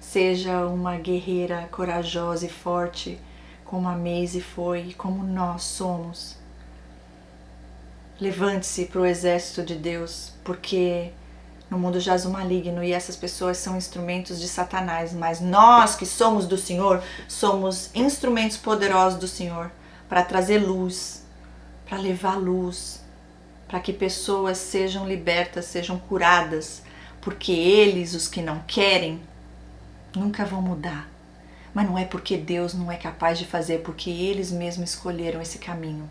[SPEAKER 1] Seja uma guerreira corajosa e forte, como a Maisie foi e como nós somos. Levante-se para o exército de Deus, porque no mundo jaz o maligno e essas pessoas são instrumentos de Satanás, mas nós que somos do Senhor, somos instrumentos poderosos do Senhor para trazer luz, para levar luz, para que pessoas sejam libertas, sejam curadas, porque eles, os que não querem, nunca vão mudar. Mas não é porque Deus não é capaz de fazer, porque eles mesmos escolheram esse caminho.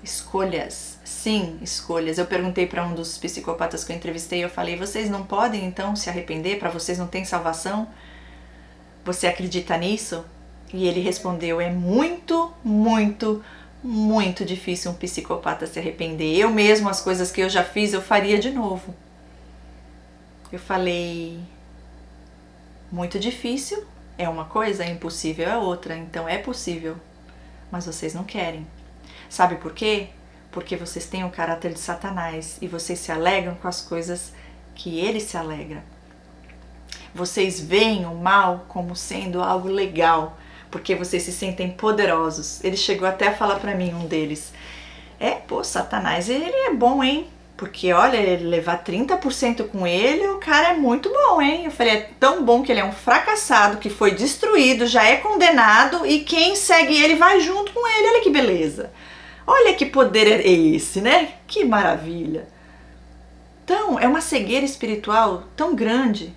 [SPEAKER 1] Escolhas, sim, escolhas. Eu perguntei para um dos psicopatas que eu entrevistei, eu falei, vocês não podem então se arrepender? Para vocês não tem salvação? Você acredita nisso? E ele respondeu, é muito, muito, muito difícil um psicopata se arrepender. Eu mesmo, as coisas que eu já fiz, eu faria de novo. Eu falei, muito difícil é uma coisa, impossível é outra, então é possível, mas vocês não querem. Sabe por quê? Porque vocês têm o caráter de Satanás e vocês se alegram com as coisas que ele se alegra. Vocês veem o mal como sendo algo legal, porque vocês se sentem poderosos. Ele chegou até a falar pra mim, um deles, Satanás, ele é bom, hein? Porque, olha, ele levar 30% com ele, o cara é muito bom, hein? Eu falei, é tão bom que ele é um fracassado, que foi destruído, já é condenado, e quem segue ele vai junto com ele. Olha que beleza. Olha que poder é esse, né? Que maravilha. Então, é uma cegueira espiritual tão grande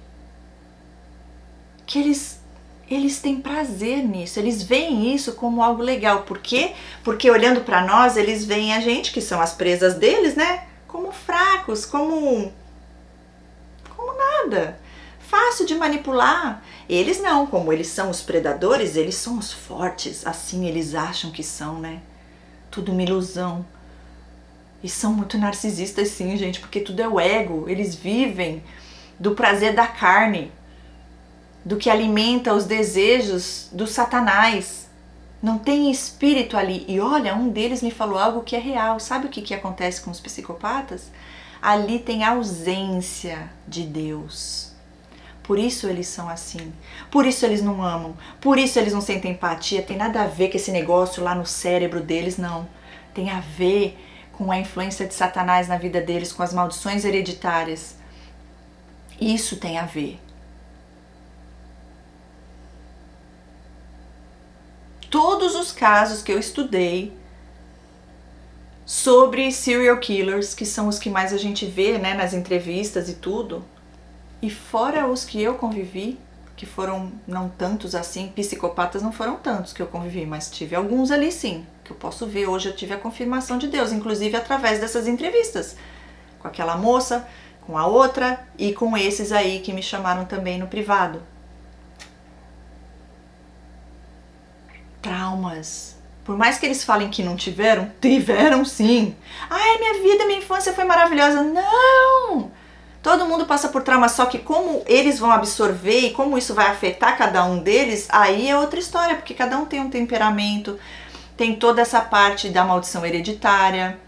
[SPEAKER 1] que eles têm prazer nisso, eles veem isso como algo legal. Por quê? Porque olhando para nós, eles veem a gente, que são as presas deles, né? Como fracos, como nada, fácil de manipular. Eles não, como eles são os predadores, eles são os fortes, assim eles acham que são, né? Tudo uma ilusão. E são muito narcisistas sim, gente, porque tudo é o ego, eles vivem do prazer da carne, do que alimenta os desejos do Satanás. Não tem espírito ali. E olha, um deles me falou algo que é real. Sabe o que acontece com os psicopatas? Ali tem ausência de Deus. Por isso eles são assim. Por isso eles não amam. Por isso eles não sentem empatia. Tem nada a ver com esse negócio lá no cérebro deles, não. Tem a ver com a influência de Satanás na vida deles, com as maldições hereditárias. Isso tem a ver. Todos os casos que eu estudei sobre serial killers, que são os que mais a gente vê, né, nas entrevistas e tudo, e fora os que eu convivi, que foram não tantos assim, psicopatas não foram tantos que eu convivi, mas tive alguns ali sim, que eu posso ver. Hoje eu tive a confirmação de Deus, inclusive através dessas entrevistas, com aquela moça, com a outra e com esses aí que me chamaram também no privado. Traumas. Por mais que eles falem que não tiveram, tiveram sim. Ai, minha vida, minha infância foi maravilhosa. Não! Todo mundo passa por traumas, só que como eles vão absorver e como isso vai afetar cada um deles, aí é outra história, porque cada um tem um temperamento, tem toda essa parte da maldição hereditária.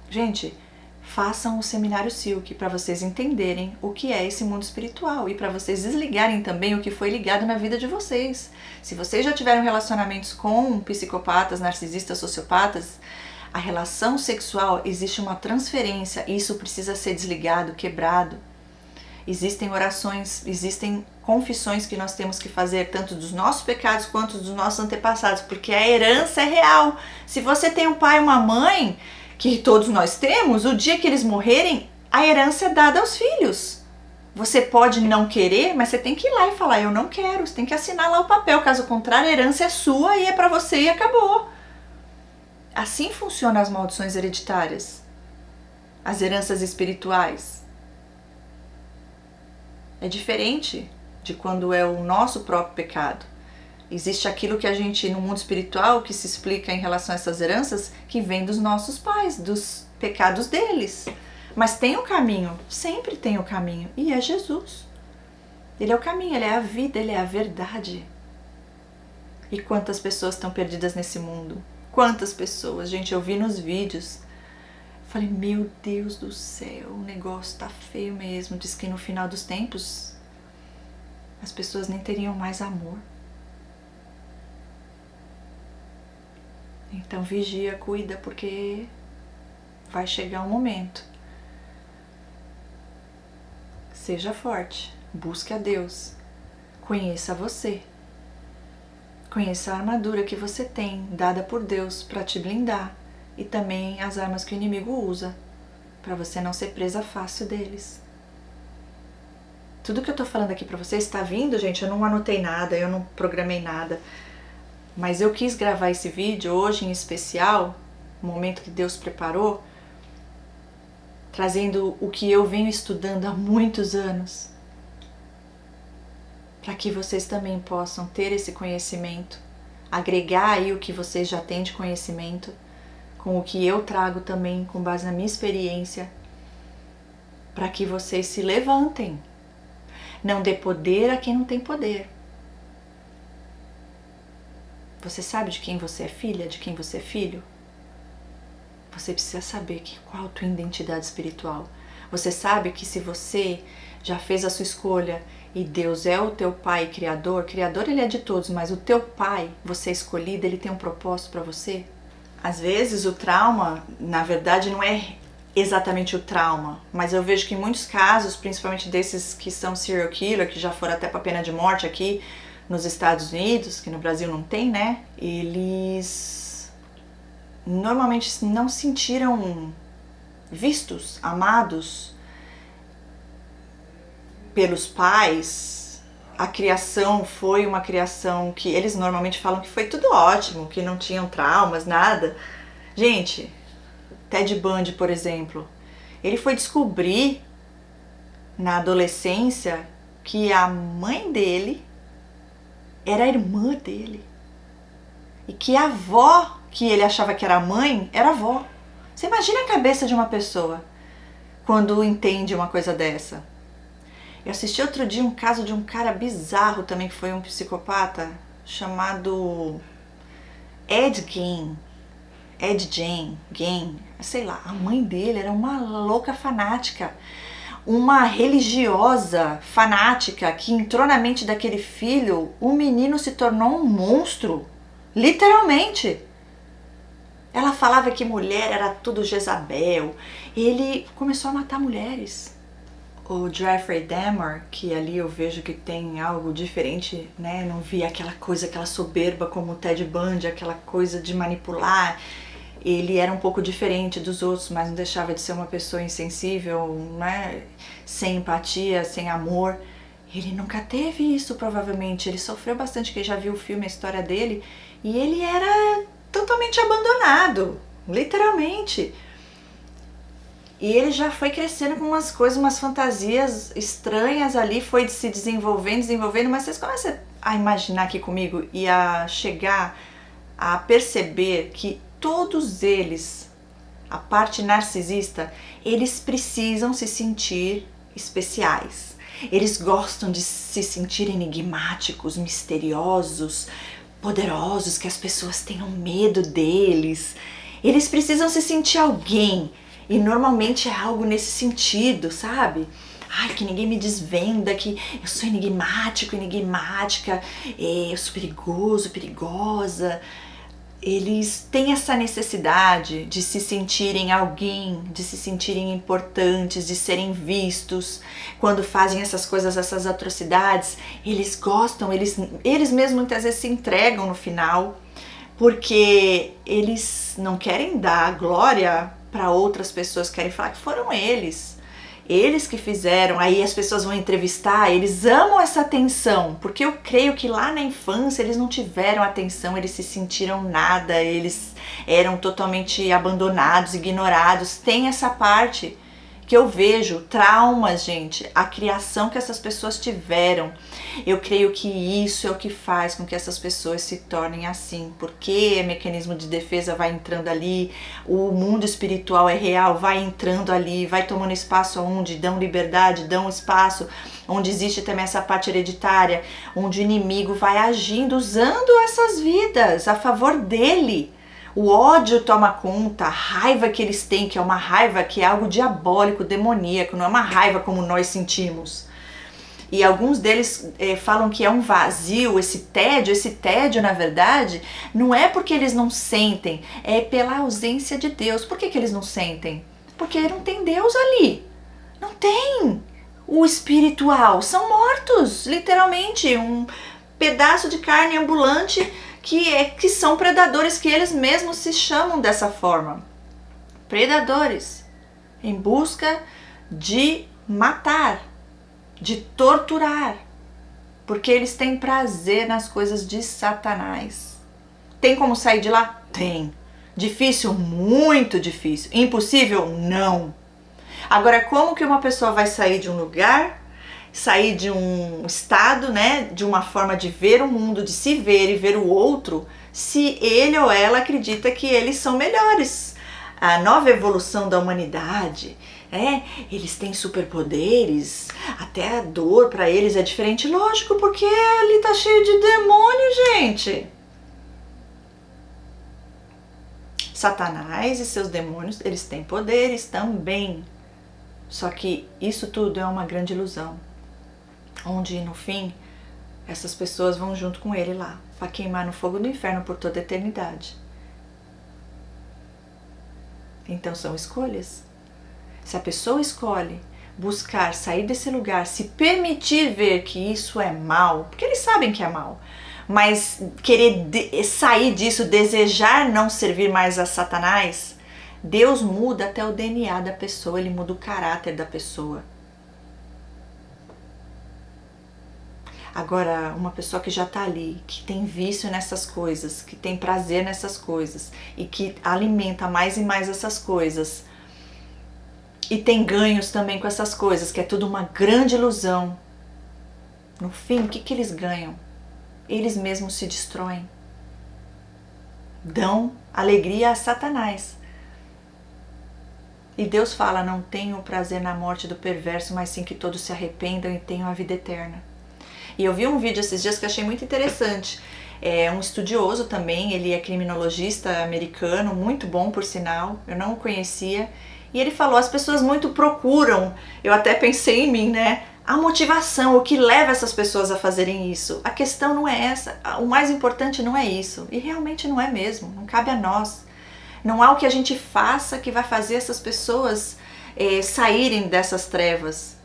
[SPEAKER 1] Gente, façam o seminário Silk para vocês entenderem o que é esse mundo espiritual e para vocês desligarem também o que foi ligado na vida de vocês. Se vocês já tiveram relacionamentos com psicopatas, narcisistas, sociopatas, a relação sexual, existe uma transferência, isso precisa ser desligado, quebrado. Existem orações, existem confissões que nós temos que fazer, tanto dos nossos pecados quanto dos nossos antepassados, porque a herança é real. Se você tem um pai e uma mãe que todos nós temos, o dia que eles morrerem, a herança é dada aos filhos. Você pode não querer, mas você tem que ir lá e falar, eu não quero. Você tem que assinar lá o papel. Caso contrário, a herança é sua e é pra você e acabou. Assim funcionam as maldições hereditárias. As heranças espirituais. É diferente de quando é o nosso próprio pecado. Existe aquilo que a gente, no mundo espiritual, que se explica em relação a essas heranças, que vem dos nossos pais, dos pecados deles. Mas tem um caminho, sempre tem um caminho, e é Jesus. Ele é o caminho, ele é a vida, ele é a verdade. E quantas pessoas estão perdidas nesse mundo? Quantas pessoas? Gente, eu vi nos vídeos, falei, meu Deus do céu, o negócio tá feio mesmo. Diz que no final dos tempos, as pessoas nem teriam mais amor. Então vigia, cuida, porque vai chegar um momento. Seja forte, busque a Deus, conheça você, conheça a armadura que você tem, dada por Deus para te blindar, e também as armas que o inimigo usa, para você não ser presa fácil deles. Tudo que eu tô falando aqui para vocês está vindo, gente, eu não anotei nada, eu não programei nada, mas eu quis gravar esse vídeo hoje em especial, o momento que Deus preparou, trazendo o que eu venho estudando há muitos anos, para que vocês também possam ter esse conhecimento, agregar aí o que vocês já têm de conhecimento, com o que eu trago também, com base na minha experiência, para que vocês se levantem. Não dê poder a quem não tem poder. Você sabe de quem você é filha, de quem você é filho? Você precisa saber qual a tua identidade espiritual. Você sabe que se você já fez a sua escolha e Deus é o teu pai criador, criador ele é de todos, mas o teu pai, você é escolhido, ele tem um propósito para você? Às vezes o trauma, na verdade, não é exatamente o trauma, mas eu vejo que em muitos casos, principalmente desses que são serial killer, que já foram até para pena de morte aqui nos Estados Unidos, que no Brasil não tem, né? Eles normalmente não se sentiram vistos, amados pelos pais. A criação foi uma criação que eles normalmente falam que foi tudo ótimo, que não tinham traumas, nada. Gente, Ted Bundy, por exemplo, ele foi descobrir na adolescência que a mãe dele era a irmã dele e que a avó que ele achava que era mãe era avó. Você imagina a cabeça de uma pessoa quando entende uma coisa dessa? Eu assisti outro dia um caso de um cara bizarro também, que foi um psicopata, chamado Ed Gein, sei lá. A mãe dele era uma louca fanática, uma religiosa fanática que entrou na mente daquele filho. O menino se tornou um monstro, literalmente. Ela falava que mulher era tudo Jezabel. Ele começou a matar mulheres. O Jeffrey Dahmer, que ali eu vejo que tem algo diferente, né? Não vi aquela coisa, aquela soberba como o Ted Bundy, aquela coisa de manipular. Ele era um pouco diferente dos outros, mas não deixava de ser uma pessoa insensível, né? Sem empatia, sem amor. Ele nunca teve isso, provavelmente. Ele sofreu bastante, quem já viu o filme, a história dele. E ele era totalmente abandonado, literalmente. E ele já foi crescendo com umas coisas, umas fantasias estranhas ali, foi se desenvolvendo, mas vocês começam a imaginar aqui comigo e a chegar a perceber que todos eles, a parte narcisista, eles precisam se sentir especiais. Eles gostam de se sentir enigmáticos, misteriosos, poderosos, que as pessoas tenham medo deles. Eles precisam se sentir alguém. E normalmente é algo nesse sentido, sabe? Ai, que ninguém me desvenda, que eu sou enigmática, eu sou perigoso, perigosa. Eles têm essa necessidade de se sentirem alguém, de se sentirem importantes, de serem vistos. Quando fazem essas coisas, essas atrocidades, eles gostam, eles mesmos muitas vezes se entregam no final, porque eles não querem dar glória para outras pessoas que querem falar que foram eles. Eles que fizeram, aí as pessoas vão entrevistar, eles amam essa atenção, porque eu creio que lá na infância eles não tiveram atenção, eles se sentiram nada, eles eram totalmente abandonados, ignorados. Tem essa parte que eu vejo, traumas, gente, a criação que essas pessoas tiveram. Eu creio que isso é o que faz com que essas pessoas se tornem assim, porque o mecanismo de defesa vai entrando ali, o mundo espiritual é real, vai entrando ali, vai tomando espaço onde dão liberdade, dão espaço, onde existe também essa parte hereditária, onde o inimigo vai agindo, usando essas vidas a favor dele. O ódio toma conta, a raiva que eles têm, que é uma raiva que é algo diabólico, demoníaco, não é uma raiva como nós sentimos. E alguns deles falam que é um vazio, esse tédio na verdade, não é porque eles não sentem, é pela ausência de Deus. Por que eles não sentem? Porque não tem Deus ali, não tem o espiritual, são mortos, literalmente, um pedaço de carne ambulante que são predadores, que eles mesmos se chamam dessa forma. Predadores, em busca de matar, de torturar, porque eles têm prazer nas coisas de Satanás. Tem como sair de lá? Tem. Difícil? Muito difícil. Impossível? Não. Agora, como que uma pessoa vai sair de um lugar, sair de um estado, né, de uma forma de ver o mundo, de se ver e ver o outro, se ele ou ela acredita que eles são melhores? A nova evolução da humanidade, eles têm superpoderes, até a dor para eles é diferente, lógico, porque ali tá cheio de demônio, gente. Satanás e seus demônios, eles têm poderes também, só que isso tudo é uma grande ilusão, onde no fim essas pessoas vão junto com ele lá para queimar no fogo do inferno por toda a eternidade. Então são escolhas. Se a pessoa escolhe buscar sair desse lugar, se permitir ver que isso é mal, porque eles sabem que é mal, mas querer sair disso, desejar não servir mais a Satanás, Deus muda até o DNA da pessoa, ele muda o caráter da pessoa. Agora, uma pessoa que já está ali, que tem vício nessas coisas, que tem prazer nessas coisas e que alimenta mais e mais essas coisas e tem ganhos também com essas coisas, que é tudo uma grande ilusão. No fim, o que eles ganham? Eles mesmos se destroem. Dão alegria a Satanás. E Deus fala, não tenho prazer na morte do perverso, mas sim que todos se arrependam e tenham a vida eterna. E eu vi um vídeo esses dias que achei muito interessante. É um estudioso também, ele é criminologista americano, muito bom por sinal, eu não o conhecia. E ele falou, as pessoas muito procuram, eu até pensei em mim, né? A motivação, o que leva essas pessoas a fazerem isso. A questão não é essa, o mais importante não é isso. E realmente não é mesmo, não cabe a nós. Não há o que a gente faça que vai fazer essas pessoas saírem dessas trevas.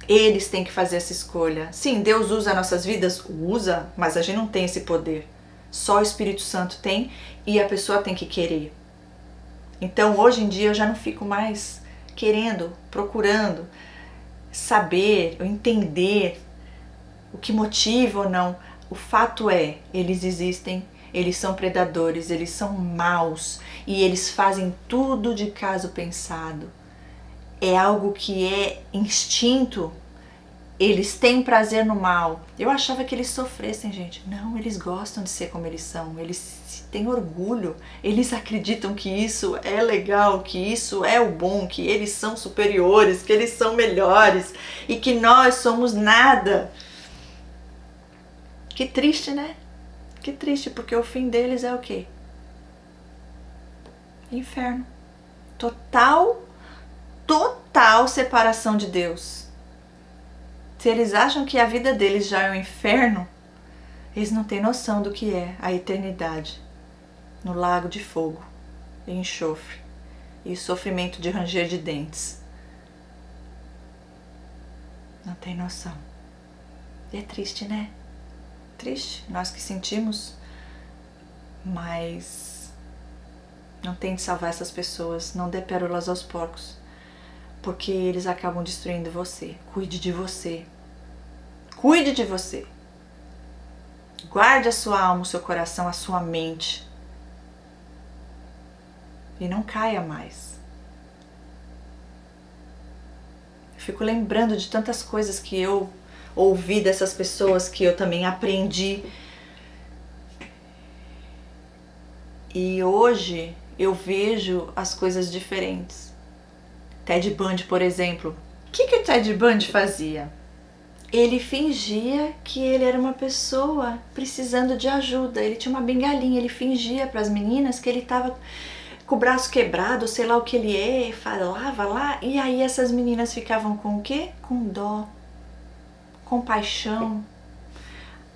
[SPEAKER 1] Eles têm que fazer essa escolha. Sim, Deus usa nossas vidas? Usa, mas a gente não tem esse poder. Só o Espírito Santo tem e a pessoa tem que querer. Então, hoje em dia, eu já não fico mais querendo, procurando saber, entender o que motiva ou não. O fato é, eles existem, eles são predadores, eles são maus e eles fazem tudo de caso pensado. É algo que é instinto, eles têm prazer no mal. Eu achava que eles sofressem, gente. Não, eles gostam de ser como eles são, eles têm orgulho, eles acreditam que isso é legal, que isso é o bom, que eles são superiores, que eles são melhores e que nós somos nada. Que triste, né? Que triste, porque o fim deles é o quê? Inferno. Total separação de Deus. Se eles acham que a vida deles já é um inferno, eles não têm noção do que é a eternidade no lago de fogo e enxofre e sofrimento de ranger de dentes. Não tem noção. E é triste, né? Triste, nós que sentimos, mas Não tente salvar essas pessoas, não dê pérolas aos porcos, porque eles acabam destruindo você. Cuide de você. Cuide de você. Guarde a sua alma, o seu coração, a sua mente. E não caia mais. Eu fico lembrando de tantas coisas que eu ouvi dessas pessoas, que eu também aprendi. E hoje eu vejo as coisas diferentes. Ted Bundy, por exemplo. O que o Ted Bundy fazia? Ele fingia que ele era uma pessoa precisando de ajuda. Ele tinha uma bengalinha, ele fingia para as meninas que ele estava com o braço quebrado, sei lá o que ele é, falava lá. E aí essas meninas ficavam com o quê? Com dó, compaixão,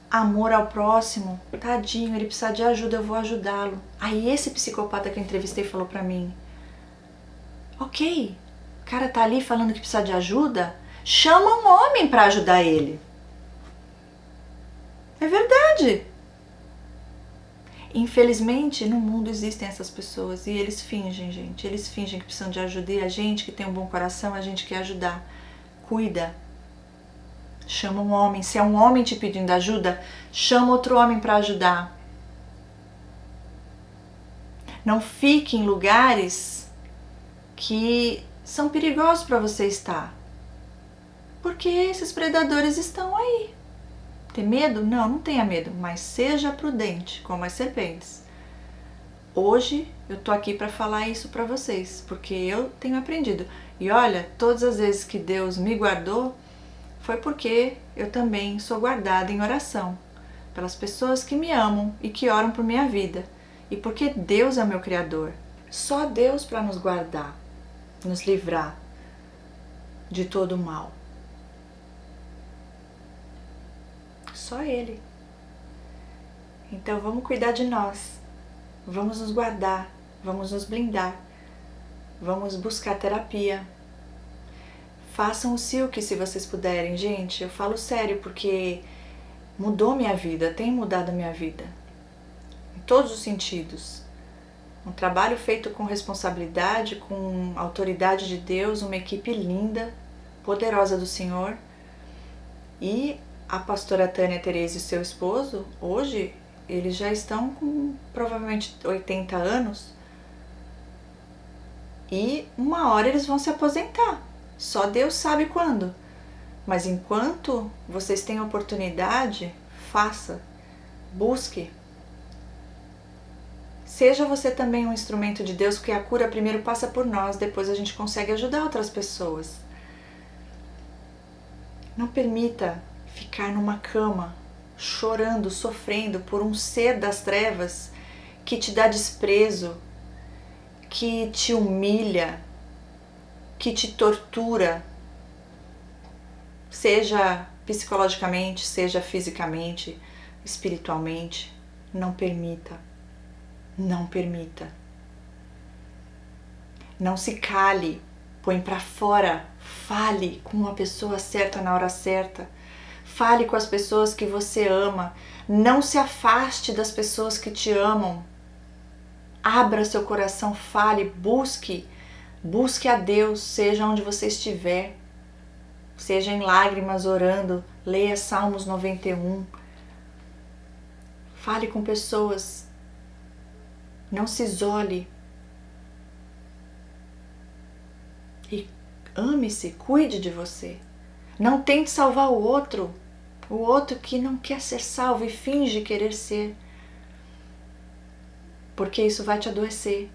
[SPEAKER 1] amor ao próximo. Tadinho, ele precisa de ajuda, eu vou ajudá-lo. Aí esse psicopata que eu entrevistei falou pra mim: ok, o cara tá ali falando que precisa de ajuda, chama um homem pra ajudar ele. É verdade. Infelizmente, no mundo existem essas pessoas e eles fingem, gente. Eles fingem que precisam de ajuda e a gente que tem um bom coração, a gente quer ajudar. Cuida. Chama um homem. Se é um homem te pedindo ajuda, chama outro homem para ajudar. Não fique em lugares que são perigosos para você estar. Porque esses predadores estão aí. Tem medo? Não, não tenha medo, mas seja prudente, como as serpentes. Hoje eu tô aqui para falar isso para vocês, porque eu tenho aprendido. E olha, todas as vezes que Deus me guardou, foi porque eu também sou guardada em oração pelas pessoas que me amam e que oram por minha vida. E porque Deus é o meu Criador. Só Deus para nos guardar, nos livrar de todo o mal. Só Ele. Então vamos cuidar de nós, vamos nos guardar, vamos nos blindar, vamos buscar terapia. Façam o silk se vocês puderem, gente, eu falo sério porque mudou minha vida, tem mudado a minha vida, em todos os sentidos. Um trabalho feito com responsabilidade, com autoridade de Deus, uma equipe linda, poderosa do Senhor. E a pastora Tânia Tereza e seu esposo, hoje, eles já estão com provavelmente 80 anos e uma hora eles vão se aposentar. Só Deus sabe quando. Mas enquanto vocês têm oportunidade, faça, busque. Seja você também um instrumento de Deus, porque a cura primeiro passa por nós, depois a gente consegue ajudar outras pessoas. Não permita ficar numa cama, chorando, sofrendo por um ser das trevas que te dá desprezo, que te humilha, que te tortura, seja psicologicamente, seja fisicamente, espiritualmente. Não permita. Não permita. Não se cale, põe pra fora, fale com uma pessoa certa na hora certa. Fale com as pessoas que você ama. Não se afaste das pessoas que te amam. Abra seu coração, fale, busque. Busque a Deus, seja onde você estiver. Seja em lágrimas, orando. Leia Salmos 91. Fale com pessoas. Não se isole. E ame-se, cuide de você. Não tente salvar o outro que não quer ser salvo e finge querer ser, porque isso vai te adoecer.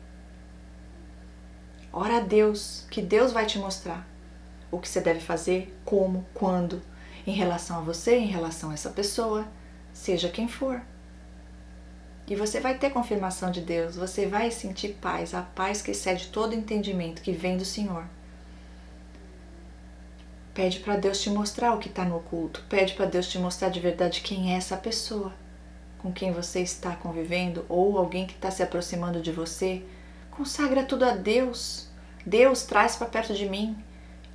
[SPEAKER 1] Ora a Deus, que Deus vai te mostrar o que você deve fazer, como, quando, em relação a você, em relação a essa pessoa, seja quem for. E você vai ter confirmação de Deus, você vai sentir paz, a paz que excede todo entendimento, que vem do Senhor. Pede para Deus te mostrar o que está no oculto. Pede para Deus te mostrar de verdade quem é essa pessoa com quem você está convivendo ou alguém que está se aproximando de você. Consagra tudo a Deus. Deus, traz para perto de mim.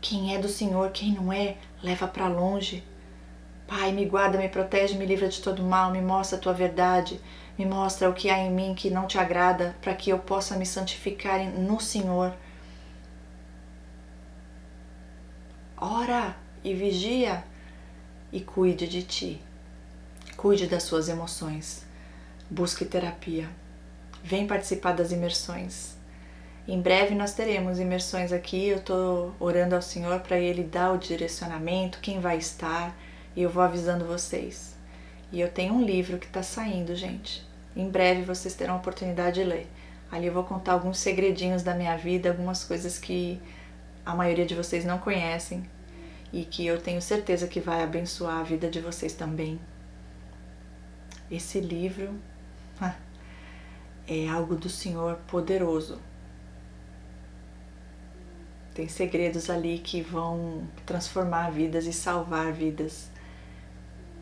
[SPEAKER 1] Quem é do Senhor, quem não é, leva para longe. Pai, me guarda, me protege, me livra de todo mal, me mostra a tua verdade, me mostra o que há em mim que não te agrada, para que eu possa me santificar no Senhor. Ora e vigia e cuide de ti. Cuide das suas emoções. Busque terapia. Vem participar das imersões. Em breve nós teremos imersões aqui. Eu estou orando ao Senhor para Ele dar o direcionamento, quem vai estar, e eu vou avisando vocês. E eu tenho um livro que está saindo, gente. Em breve vocês terão a oportunidade de ler. Ali eu vou contar alguns segredinhos da minha vida, algumas coisas que a maioria de vocês não conhecem e que eu tenho certeza que vai abençoar a vida de vocês também. Esse livro é algo do Senhor poderoso. Tem segredos ali que vão transformar vidas e salvar vidas.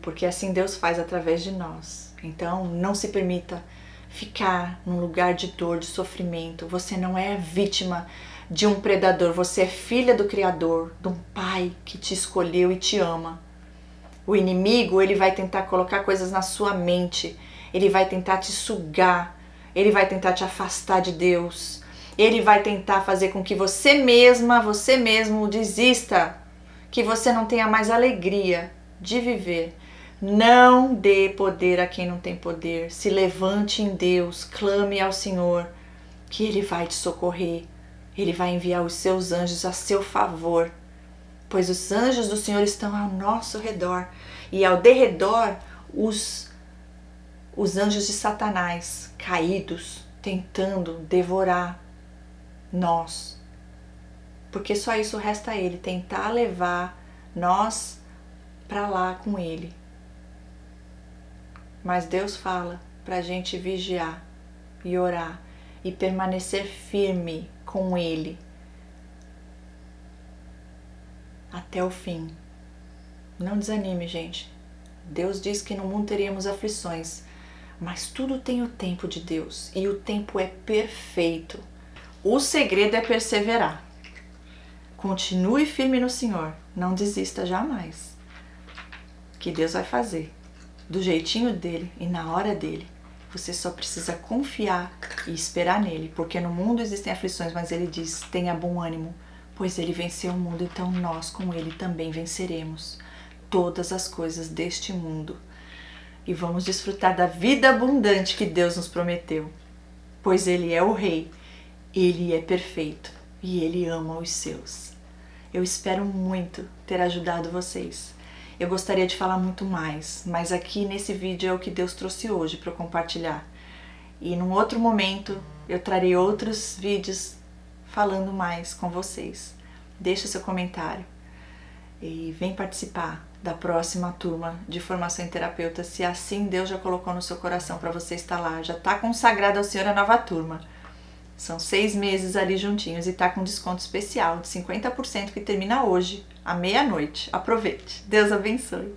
[SPEAKER 1] Porque assim Deus faz através de nós. Então não se permita ficar num lugar de dor, de sofrimento. Você não é vítima de um predador. Você é filha do Criador, de um Pai que te escolheu e te ama. O inimigo, ele vai tentar colocar coisas na sua mente. Ele vai tentar te sugar. Ele vai tentar te afastar de Deus. Ele vai tentar fazer com que você mesmo desista. Que você não tenha mais alegria de viver. Não dê poder a quem não tem poder. Se levante em Deus, clame ao Senhor, que Ele vai te socorrer. Ele vai enviar os seus anjos a seu favor, pois os anjos do Senhor estão ao nosso redor. E ao derredor, os anjos de Satanás, caídos, tentando devorar nós. Porque só isso resta a Ele, tentar levar nós para lá com Ele. Mas Deus fala para a gente vigiar e orar e permanecer firme com Ele até o fim. Não desanime, gente. Deus diz que no mundo teríamos aflições, mas tudo tem o tempo de Deus e o tempo é perfeito. O segredo é perseverar. Continue firme no Senhor, não desista jamais. Que Deus vai fazer do jeitinho dele e na hora dele. Você só precisa confiar e esperar nele, porque no mundo existem aflições, mas ele diz: tenha bom ânimo, pois ele venceu o mundo, então nós com ele também venceremos todas as coisas deste mundo. E vamos desfrutar da vida abundante que Deus nos prometeu, pois ele é o Rei, ele é perfeito e ele ama os seus. Eu espero muito ter ajudado vocês. Eu gostaria de falar muito mais, mas aqui nesse vídeo é o que Deus trouxe hoje para eu compartilhar. E num outro momento eu trarei outros vídeos falando mais com vocês. Deixa seu comentário e vem participar da próxima turma de formação em terapeuta, se assim Deus já colocou no seu coração para você estar lá. Já está consagrada ao Senhor a nova turma. São 6 meses ali juntinhos e está com desconto especial de 50% que termina hoje, à meia-noite. Aproveite. Deus abençoe.